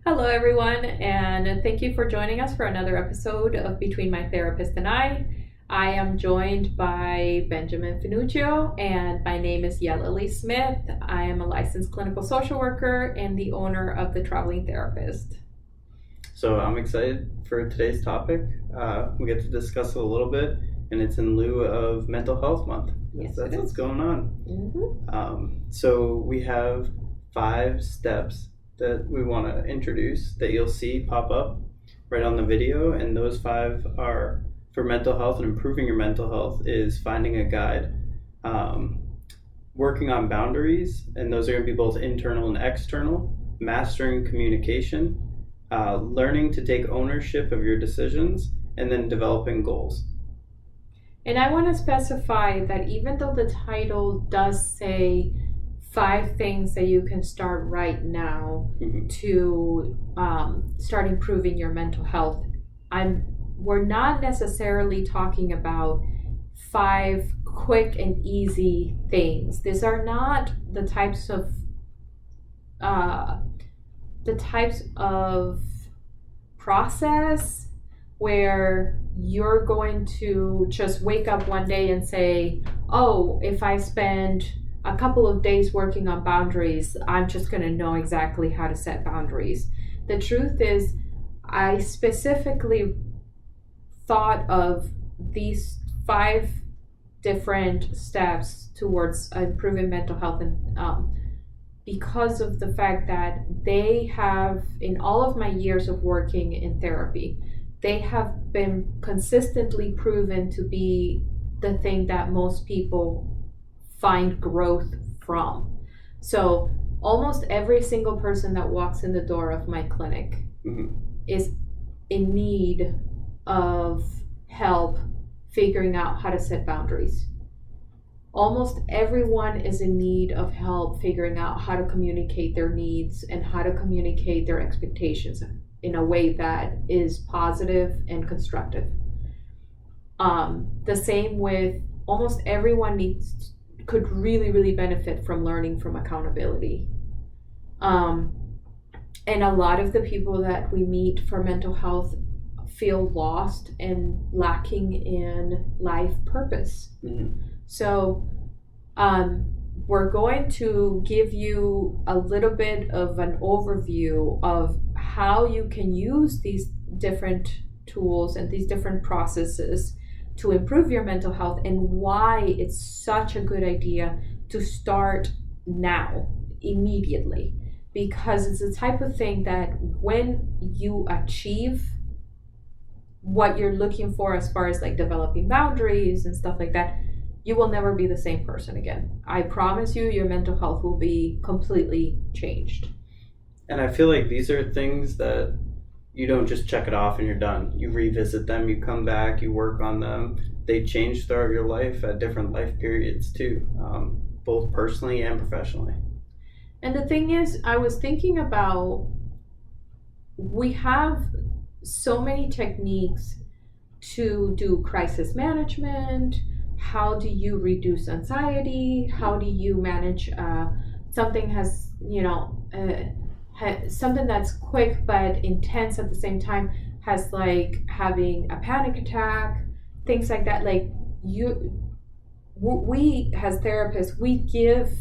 Hello, everyone, and thank you for joining us for another episode of Between My Therapist and I. I am joined by Benjamin Finuccio, and my name is Yella Lee Smith. I am a licensed clinical social worker and the owner of The Traveling Therapist. So I'm excited for today's topic. We get to discuss it a little bit, and it's in lieu of Mental Health Month. Yes, That's it what's is. going on. Mm-hmm. So we have 5 steps that we want to introduce that you'll see pop up right on the video, and those 5 are for mental health and improving your mental health is finding a guide, working on boundaries, and those are going to be both internal and external, mastering communication, learning to take ownership of your decisions, and then developing goals. And I want to specify that even though the title does say 5 things that you can start right now to start improving your mental health, we're not necessarily talking about 5 quick and easy things. These are not the types of process where you're going to just wake up one day and say, oh, if I spend a couple of days working on boundaries, I'm just going to know exactly how to set boundaries. The truth is, I specifically thought of these 5 different steps towards improving mental health, and because of the fact that they have, in all of my years of working in therapy, they have been consistently proven to be the thing that most people find growth from. So almost every single person that walks in the door of my clinic is in need of help figuring out how to set boundaries. Almost everyone is in need of help figuring out how to communicate their needs and how to communicate their expectations in a way that is positive and constructive. The same with almost everyone could really benefit from learning from accountability. And a lot of the people that we meet for mental health feel lost and lacking in life purpose. So we're going to give you a little bit of an overview of how you can use these different tools and these different processes to improve your mental health, and why it's such a good idea to start now, immediately, because it's the type of thing that when you achieve what you're looking for as far as like developing boundaries and stuff like that, you will never be the same person again. I promise you, your mental health will be completely changed. And I feel like these are things that you don't just check it off and you're done. You revisit them, you come back, you work on them. They change throughout your life at different life periods too, both personally and professionally. And the thing is, I was thinking about, we have so many techniques to do crisis management. How do you reduce anxiety? How do you manage something has, something that's quick but intense at the same time, has like having a panic attack, things like that. Like we as therapists, we give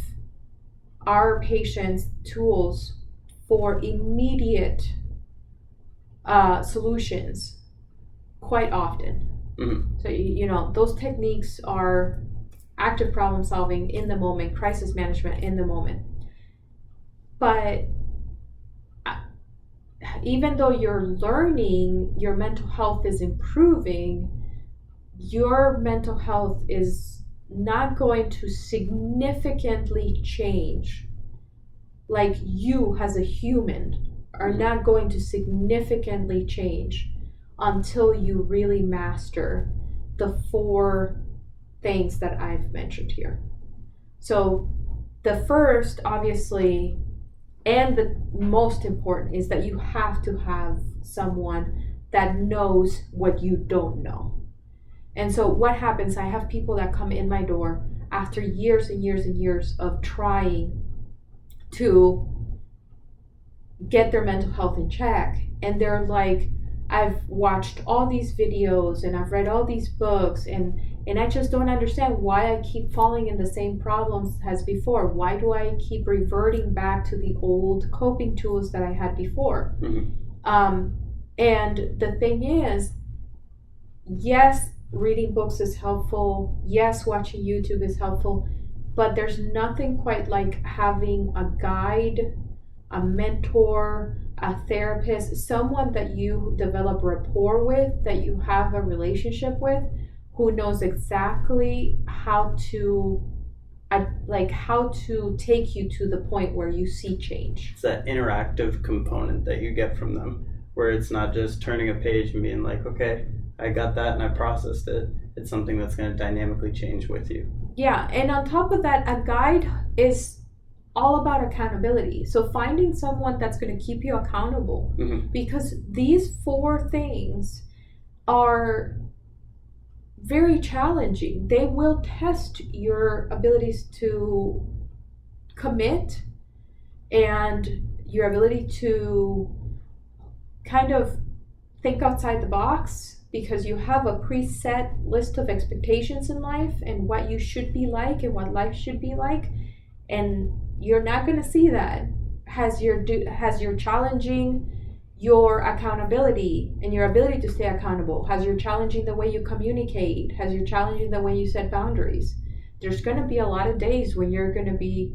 our patients tools for immediate solutions quite often. So those techniques are active problem solving in the moment, crisis management in the moment. But even though you're learning, your mental health is improving, your mental health is not going to significantly change. Like, you as a human are not going to significantly change until you really master the 4 things that I've mentioned here. So the first, obviously, and the most important, is that you have to have someone that knows what you don't know. And so what happens, I have people that come in my door after years and years and years of trying to get their mental health in check, and they're like, I've watched all these videos and I've read all these books, and I just don't understand why I keep falling in the same problems as before. Why do I keep reverting back to the old coping tools that I had before? And the thing is, yes, reading books is helpful. Yes, watching YouTube is helpful, but there's nothing quite like having a guide, a mentor, a therapist, someone that you develop rapport with, that you have a relationship with, who knows exactly how to take you to the point where you see change. It's that interactive component that you get from them, where it's not just turning a page and being like, okay, I got that and I processed it. It's something that's going to dynamically change with you. Yeah, and on top of that, a guide is all about accountability. So finding someone that's going to keep you accountable, because these 4 things are very challenging. They will test your abilities to commit and your ability to kind of think outside the box, because you have a preset list of expectations in life and what you should be like and what life should be like, and you're not going to see that as you're challenging your accountability and your ability to stay accountable, as you're challenging the way you communicate, as you're challenging the way you set boundaries. There's going to be a lot of days when you're going to be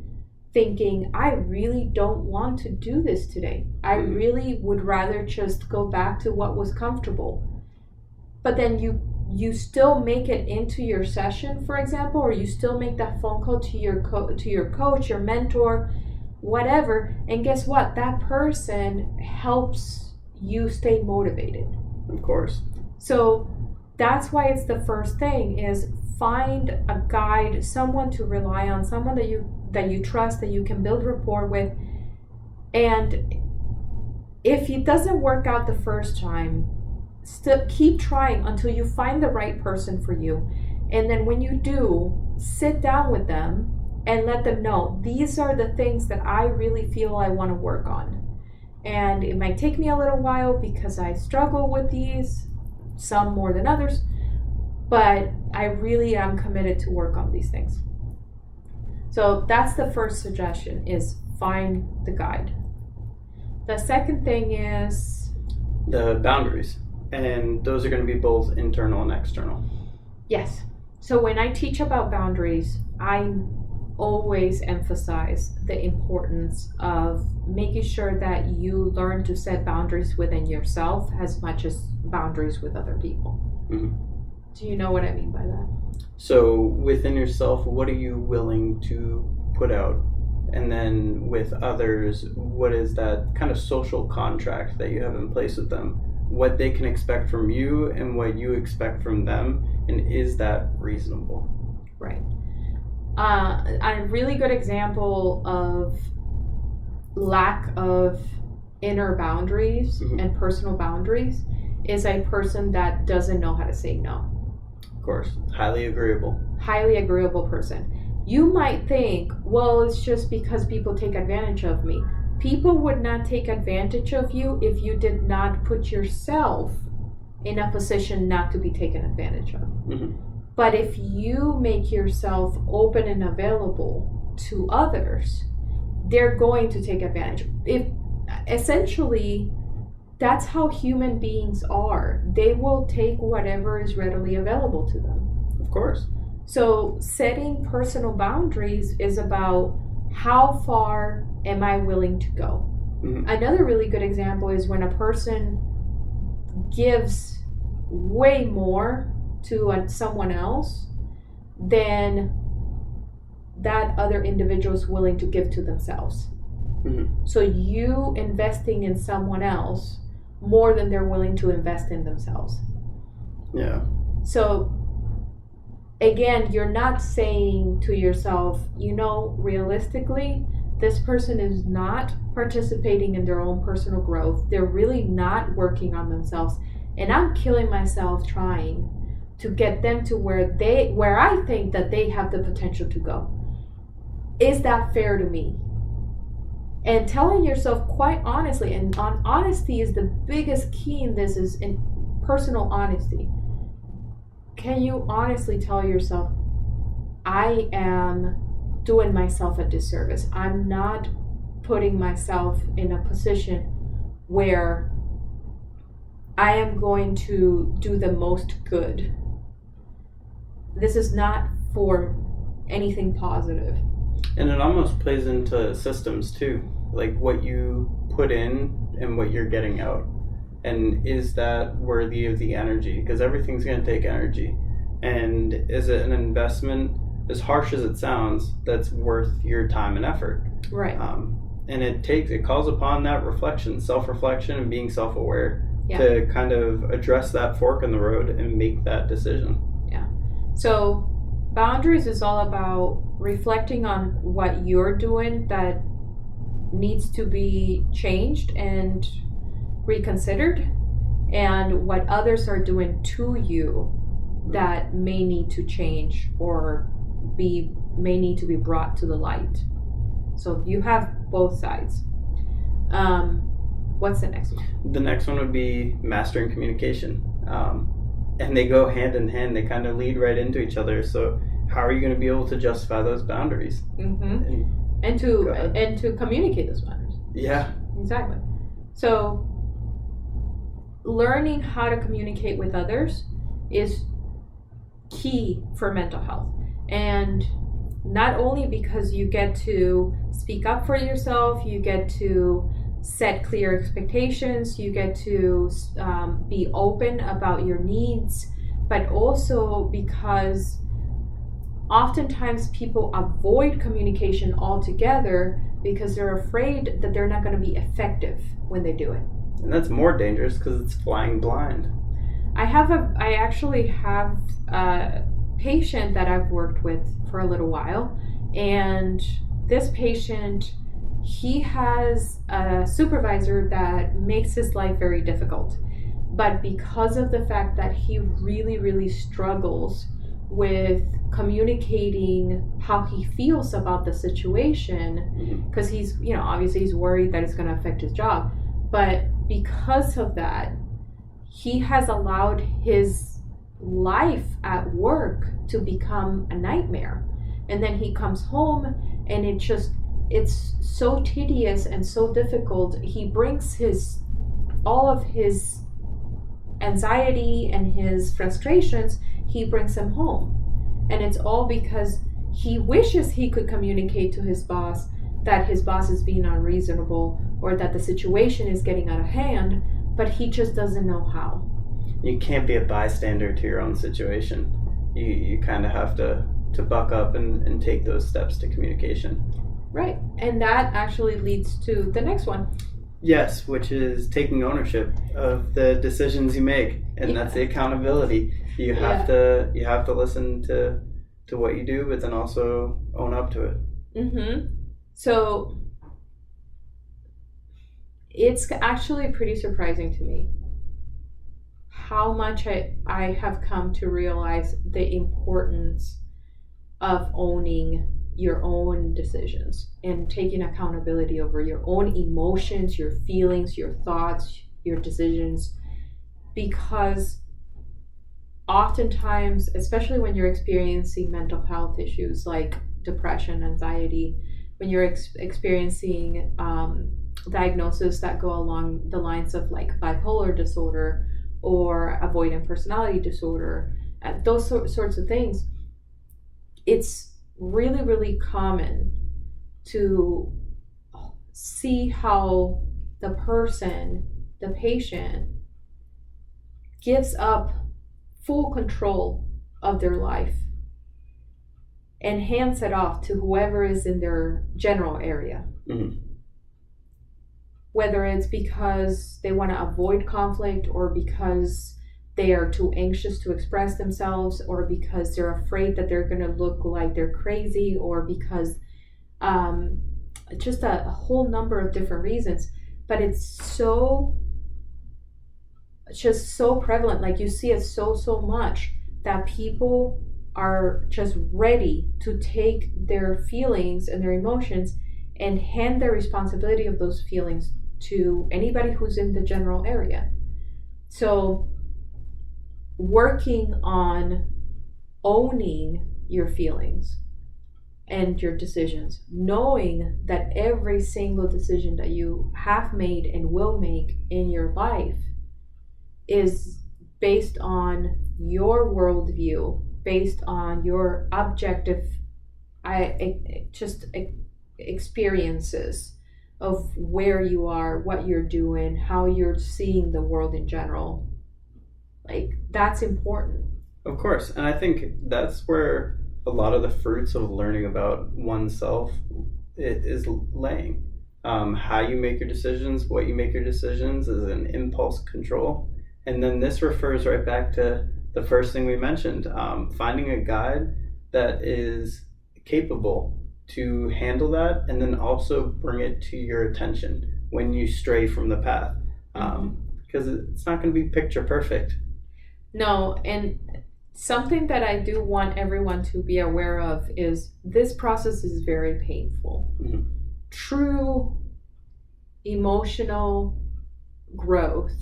thinking, I really don't want to do this today. I really would rather just go back to what was comfortable. But then you still make it into your session, for example, or you still make that phone call to your coach, your mentor, whatever, and guess what? That person helps you stay motivated. Of course. So that's why it's the first thing, is find a guide, someone to rely on, someone that you trust, that you can build rapport with. And if it doesn't work out the first time, still keep trying until you find the right person for you. And then when you do, sit down with them and let them know, these are the things that I really feel I want to work on. And it might take me a little while because I struggle with these, some more than others, but I really am committed to work on these things. So that's the first suggestion, is find the guide. The second thing is the boundaries. And those are going to be both internal and external. Yes. So when I teach about boundaries, I always emphasize the importance of making sure that you learn to set boundaries within yourself as much as boundaries with other people. Do you know what I mean by that? So within yourself, what are you willing to put out? And then with others, what is that kind of social contract that you have in place with them? What they can expect from you and what you expect from them, and is that reasonable? Right. A really good example of lack of inner boundaries and personal boundaries is a person that doesn't know how to say no. Of course. Highly agreeable person. You might think, well, it's just because people take advantage of me. People would not take advantage of you if you did not put yourself in a position not to be taken advantage of. But if you make yourself open and available to others, they're going to take advantage. Essentially, that's how human beings are. They will take whatever is readily available to them. Of course. So setting personal boundaries is about how far am I willing to go? Another really good example is when a person gives way more to someone else than that other individual is willing to give to themselves. So you investing in someone else more than they're willing to invest in themselves. Yeah. So again, you're not saying to yourself, realistically, this person is not participating in their own personal growth. They're really not working on themselves. And I'm killing myself trying to get them to where I think that they have the potential to go. Is that fair to me? And telling yourself quite honestly, and honesty is the biggest key in this, is in personal honesty. Can you honestly tell yourself, I am doing myself a disservice. I'm not putting myself in a position where I am going to do the most good. This is not for anything positive. And it almost plays into systems too, like what you put in and what you're getting out. And is that worthy of the energy? Because everything's going to take energy. And is it an investment, as harsh as it sounds, that's worth your time and effort? Right. And it calls upon that reflection, self-reflection, and being self-aware to kind of address that fork in the road and make that decision. Yeah. So boundaries is all about reflecting on what you're doing that needs to be changed and reconsidered, and what others are doing to you that may need to change or may need to be brought to the light. So you have both sides. What's the next one? The next one would be mastering communication. And they go hand in hand. They kind of lead right into each other. So how are you going to be able to justify those boundaries? Mm-hmm. And to communicate those boundaries. Yeah. Exactly. So learning how to communicate with others is key for mental health. And not only because you get to speak up for yourself, you get to set clear expectations, you get to be open about your needs, but also because oftentimes people avoid communication altogether because they're afraid that they're not going to be effective when they do it. And that's more dangerous because it's flying blind. I actually have a patient that I've worked with for a little while, and this patient, he has a supervisor that makes his life very difficult. But because of the fact that he really, really struggles with communicating how he feels about the situation, because he's, obviously he's worried that it's going to affect his job. But because of that, he has allowed his life at work to become a nightmare. And then he comes home and it's so tedious and so difficult. He brings all of his anxiety and his frustrations, he brings them home. And it's all because he wishes he could communicate to his boss that his boss is being unreasonable or that the situation is getting out of hand, but he just doesn't know how. You can't be a bystander to your own situation. You kind of have to buck up and take those steps to communication. Right. And that actually leads to the next one. Yes, which is taking ownership of the decisions you make, and that's the accountability. You have to listen to what you do, but then also own up to it. Mm-hmm. So it's actually pretty surprising to me how much I have come to realize the importance of owning your own decisions and taking accountability over your own emotions, your feelings, your thoughts, your decisions. Because oftentimes, especially when you're experiencing mental health issues like depression, anxiety, when you're experiencing diagnoses that go along the lines of like bipolar disorder or avoidant personality disorder, those sorts of things, it's really, really common to see how the person, the patient, gives up full control of their life and hands it off to whoever is in their general area. Mm-hmm. Whether it's because they want to avoid conflict, or because they are too anxious to express themselves, or because they're afraid that they're going to look like they're crazy, or because just a whole number of different reasons. But it's just so prevalent. Like, you see it so much that people are just ready to take their feelings and their emotions and hand the responsibility of those feelings to anybody who's in the general area. So working on owning your feelings and your decisions, knowing that every single decision that you have made and will make in your life is based on your worldview, based on your objective experiences of where you are, what you're doing, how you're seeing the world in general. Like, that's important. Of course, and I think that's where a lot of the fruits of learning about oneself is laying. How you make your decisions, what you make your decisions is an impulse control. And then this refers right back to the first thing we mentioned, finding a guide that is capable to handle that and then also bring it to your attention when you stray from the path. Because it's not going to be picture perfect. No, and something that I do want everyone to be aware of is this process is very painful. Mm-hmm. True emotional growth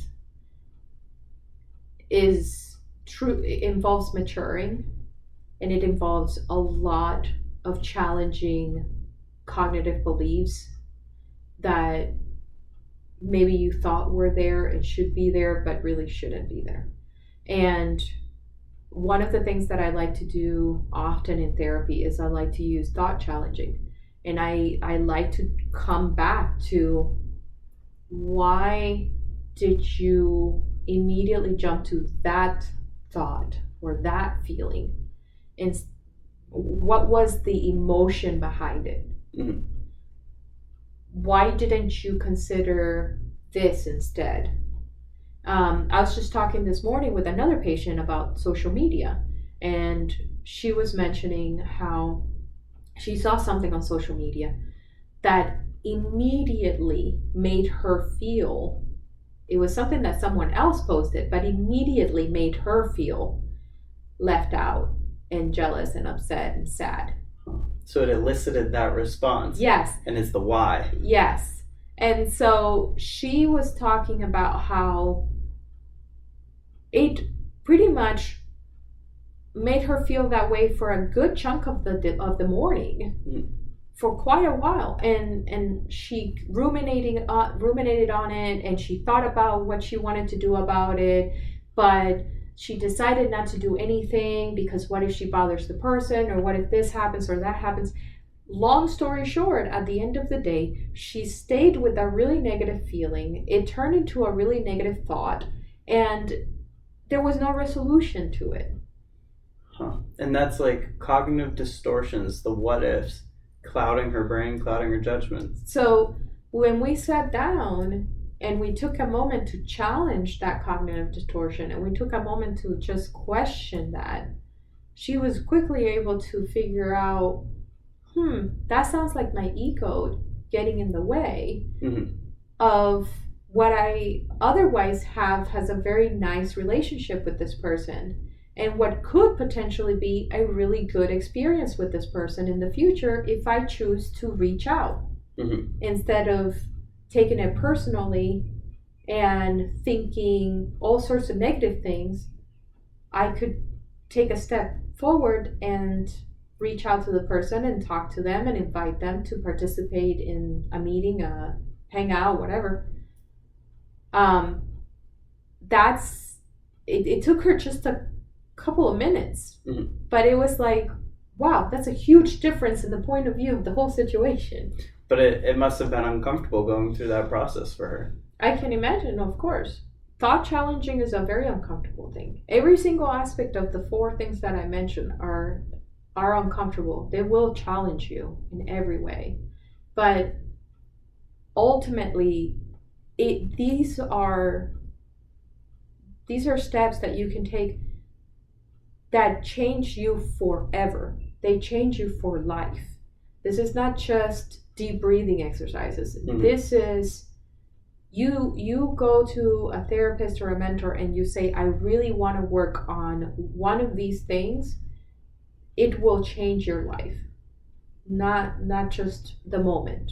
it involves maturing, and it involves a lot of challenging cognitive beliefs that maybe you thought were there and should be there, but really shouldn't be there. And one of the things that I like to do often in therapy is I like to use thought challenging. And I like to come back to, why did you immediately jump to that thought or that feeling? And what was the emotion behind it? Mm-hmm. Why didn't you consider this instead? I was just talking this morning with another patient about social media, and she was mentioning how she saw something on social media that immediately made her feel, it was something that someone else posted, but immediately made her feel left out and jealous and upset and sad. So it elicited that response. Yes. And it's the why. Yes. And so she was talking about how it pretty much made her feel that way for a good chunk of the morning, for quite a while, and she ruminated on it, and she thought about what she wanted to do about it, but she decided not to do anything because what if she bothers the person, or what if this happens or that happens. Long story short, at the end of the day, she stayed with a really negative feeling. It turned into a really negative thought, and there was no resolution to it. And that's like cognitive distortions, the what ifs, clouding her brain, clouding her judgment. So when we sat down and we took a moment to challenge that cognitive distortion, and we took a moment to just question that, she was quickly able to figure out, that sounds like my ego getting in the way of what I otherwise has a very nice relationship with this person, and what could potentially be a really good experience with this person in the future if I choose to reach out. Instead of taking it personally and thinking all sorts of negative things, I could take a step forward and reach out to the person and talk to them and invite them to participate in a meeting, a hangout, whatever. It took her just a couple of minutes, but it was like, wow, that's a huge difference in the point of view of the whole situation. But it must have been uncomfortable going through that process for her. I can imagine, of course. Thought challenging is a very uncomfortable thing. Every single aspect of the 4 things that I mentioned are uncomfortable. They will challenge you in every way. But ultimately, these are steps that you can take that change you forever. They change you for life. This is not just deep breathing exercises. This is you go to a therapist or a mentor and you say, I really want to work on one of these things. It will change your life, not just the moment.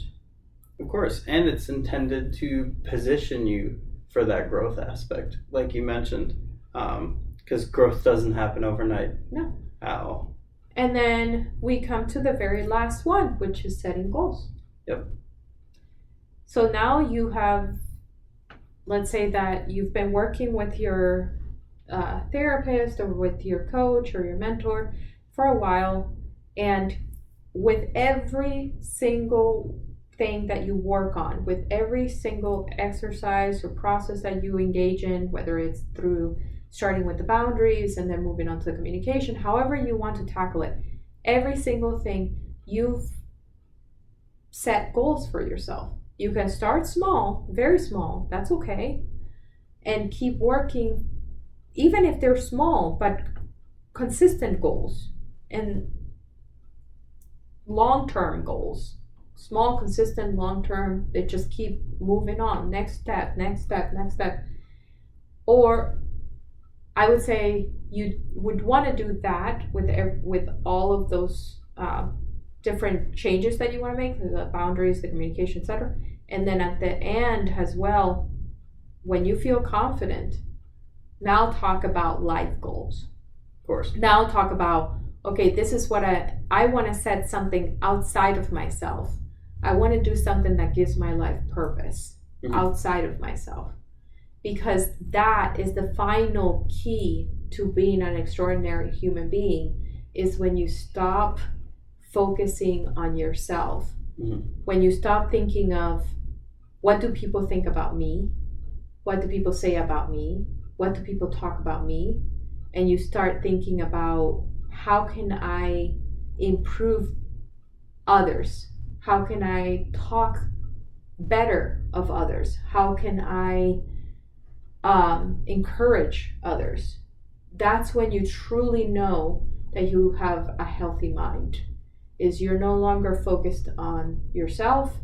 Of course, and it's intended to position you for that growth aspect, like you mentioned, because growth doesn't happen overnight. No. At all. And then we come to the very last one, which is setting goals. Yep. So now you have, let's say that you've been working with your therapist or with your coach or your mentor for a while, and with every single thing that you work on, with every single exercise or process that you engage in, whether it's through starting with the boundaries and then moving on to the communication, however you want to tackle it, every single thing, you've set goals for yourself. You can start small, very small, that's okay, and keep working, even if they're small, but consistent goals and long-term goals. Small, consistent, long-term, they just keep moving on. Next step, next step, next step. Or I would say you would want to do that with all of those different changes that you want to make, the boundaries, the communication, etc. And then at the end as well, when you feel confident, now talk about life goals. Of course. Now talk about, okay, this is what I want to set something outside of myself. I want to do something that gives my life purpose outside of myself. Because that is the final key to being an extraordinary human being, is when you stop focusing on yourself. When you stop thinking of, what do people think about me? What do people say about me? What do people talk about me? And you start thinking about, how can I improve others? How can I talk better of others? How can I encourage others? That's when you truly know that you have a healthy mind. Is you're no longer focused on yourself.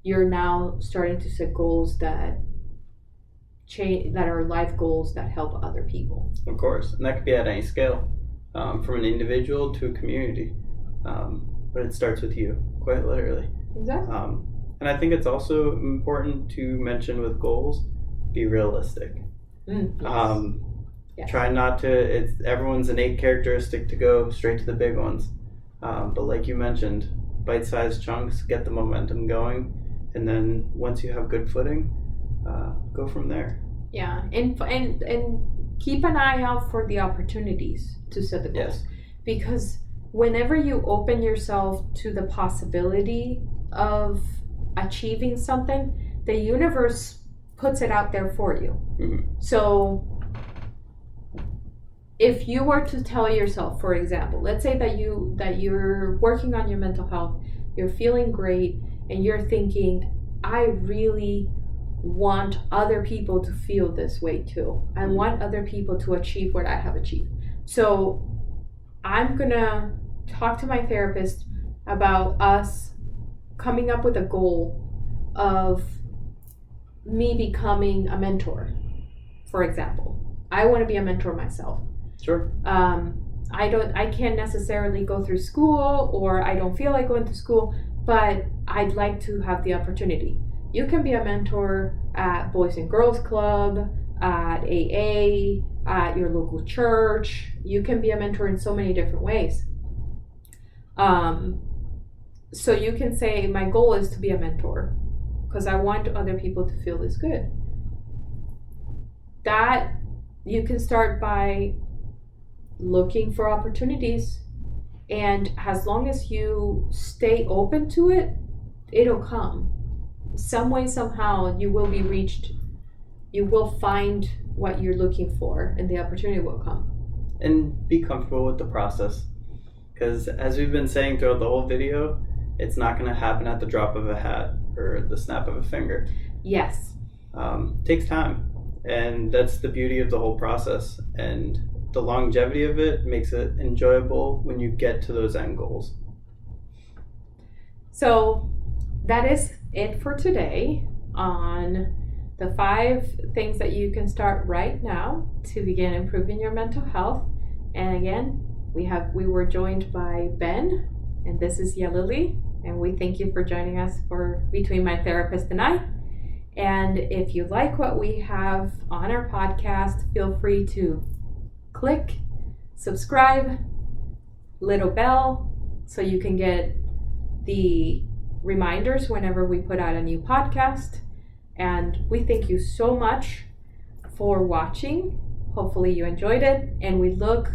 You're now starting to set goals that are life goals that help other people. Of course, and that could be at any scale, from an individual to a community. But it starts with you, quite literally. Exactly. And I think it's also important to mention with goals, be realistic. Yes. Yes. Try not to, it's everyone's innate characteristic to go straight to the big ones. But like you mentioned, bite-sized chunks, get the momentum going, and then once you have good footing, go from there. Yeah, and keep an eye out for the opportunities to set the goals. Yes. Because whenever you open yourself to the possibility of achieving something, the universe puts it out there for you. So if you were to tell yourself, for example, let's say that you're working on your mental health, you're feeling great, and you're thinking, I really want other people to feel this way too. I want other people to achieve what I have achieved. So I'm gonna talk to my therapist about us coming up with a goal of me becoming a mentor, for example. I want to be a mentor myself. Sure. I can't necessarily go through school, or I don't feel like going to school, but I'd like to have the opportunity. You can be a mentor at Boys and Girls Club, at AA, at your local church. You can be a mentor in so many different ways. So you can say, my goal is to be a mentor because I want other people to feel this good. That you can start by looking for opportunities, and as long as you stay open to it, it'll come. Some way, somehow, you will be reached. You will find what you're looking for, and the opportunity will come. And be comfortable with the process, because as we've been saying throughout the whole video, it's not going to happen at the drop of a hat or the snap of a finger. Yes. It takes time, and that's the beauty of the whole process, and the longevity of it makes it enjoyable when you get to those end goals. So that is it for today on the 5 things that you can start right now to begin improving your mental health. And again, we were joined by Ben, and this is Yalili. And we thank you for joining us for Between My Therapist and I. And if you like what we have on our podcast, feel free to click, subscribe, little bell, so you can get the reminders whenever we put out a new podcast. And we thank you so much for watching. Hopefully you enjoyed it. And we look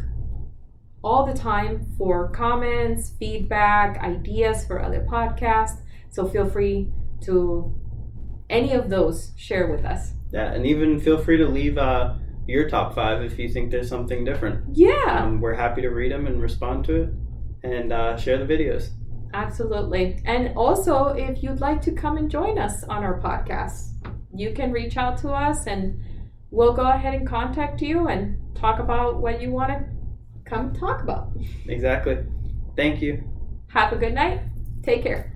all the time for comments, feedback, ideas for other podcasts. So feel free to any of those share with us. Yeah, and even feel free to leave your top 5 if you think there's something different. Yeah. We're happy to read them and respond to it and share the videos. Absolutely. And also, if you'd like to come and join us on our podcast, you can reach out to us and we'll go ahead and contact you and talk about what you want to come talk about. Exactly. Thank you. Have a good night. Take care.